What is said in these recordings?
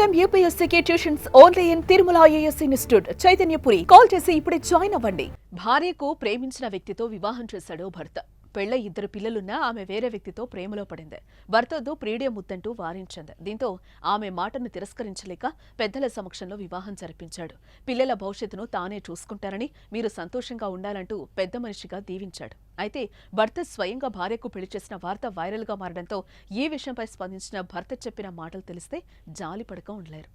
Time యూపీఎస్సీకి tuitions only in Tirumala IAS institute Chaitanyapuri. Call చేసి ఇప్పుడే జాయిన్ అవ్వండి. భార్యకు ప్రేమించిన వ్యక్తితో వివాహం చేశాడు భర్త. పెళ్ల 2 పిల్లలున్నా ఆమె వేరే వ్యక్తితో ప్రేమలో పడింది. భర్తతో ప్రియుడే ముద్దంటూ వారించింది. దీంతో ఆమె మాటను తిరస్కరించలేక పెద్దల సమక్షంలో వివాహం జరిపించాడు. పిల్లల భవిష్యత్తును తానే చూసుకుంటారని, మీరు సంతోషంగా ఉండాలంటూ పెద్ద మనిషిగా దీవించాడు. అయితే భర్త స్వయంగా భార్యకు పెళ్లి చేసిన వార్త వైరల్గా మారడంతో ఈ విషయంపై స్పందించిన భర్త చెప్పిన మాటలు తెలిస్తే జాలిపడక ఉండలేరు.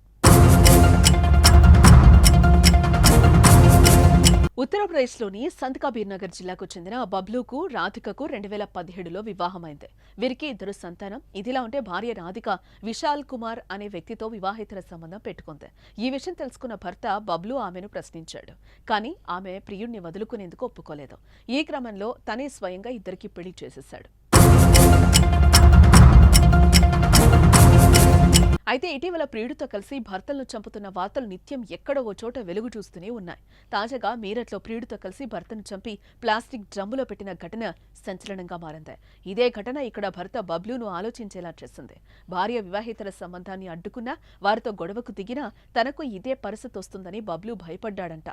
ఉత్తరప్రదేశ్లోని సంత్ కబీర్ నగర్ జిల్లాకు చెందిన బబ్లూకు రాధికకు 2017లో వివాహమైంది. వీరికి 2 సంతానం. ఇదిలా ఉంటే భార్య రాధిక విశాల్ కుమార్ అనే వ్యక్తితో వివాహేతర సంబంధం పెట్టుకుంది. ఈ విషయం తెలుసుకున్న భర్త బబ్లూ ఆమెను ప్రశ్నించాడు. కానీ ఆమె ప్రియుణ్ణి వదులుకునేందుకు ఒప్పుకోలేదు. ఈ క్రమంలో తనే స్వయంగా ఇద్దరికి పెళ్లి చేసేశాడు. అయితే ఇటీవల ప్రియుడితో కలిసి భర్తలను చంపుతున్న వార్తలు నిత్యం ఎక్కడో ఓ చోట వెలుగు చూస్తూనే ఉన్నాయి. తాజాగా మీరట్లో ప్రియుడితో కలిసి భర్తను చంపి ప్లాస్టిక్ డ్రమ్ములో పెట్టిన ఘటన సంచలనంగా మారింది. ఇదే ఘటన ఇక్కడ భర్త బబ్లూను ఆలోచించేలా చేసింది. భార్య వివాహేతర సంబంధాన్ని అడ్డుకున్నా, వారితో గొడవకు దిగినా తనకు ఇదే పరిస్థితి వస్తుందని బబ్లూ భయపడ్డాడంట.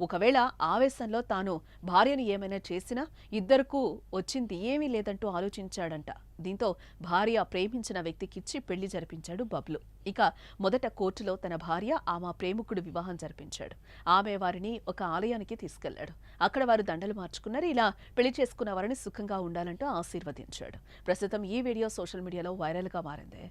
ఒకవేళ ఆవేశంలో తాను భార్యను ఏమైనా చేసినా ఇద్దరికూ వచ్చింది ఏమీ లేదంటూ ఆలోచించాడంట. దీంతో భార్య ప్రేమించిన వ్యక్తికిచ్చి పెళ్లి జరిపించాడు బబ్లూ. ఇక మొదట కోర్టులో తన భార్య ఆమె ప్రేమికుడు వివాహం జరిపించాడు. ఆమె వారిని ఒక ఆలయానికి తీసుకెళ్లాడు. అక్కడ వారు దండలు మార్చుకున్నారు. ఇలా పెళ్లి చేసుకున్న వారిని సుఖంగా ఉండాలంటూ ఆశీర్వదించాడు. ప్రస్తుతం ఈ వీడియో సోషల్ మీడియాలో వైరల్గా మారింది.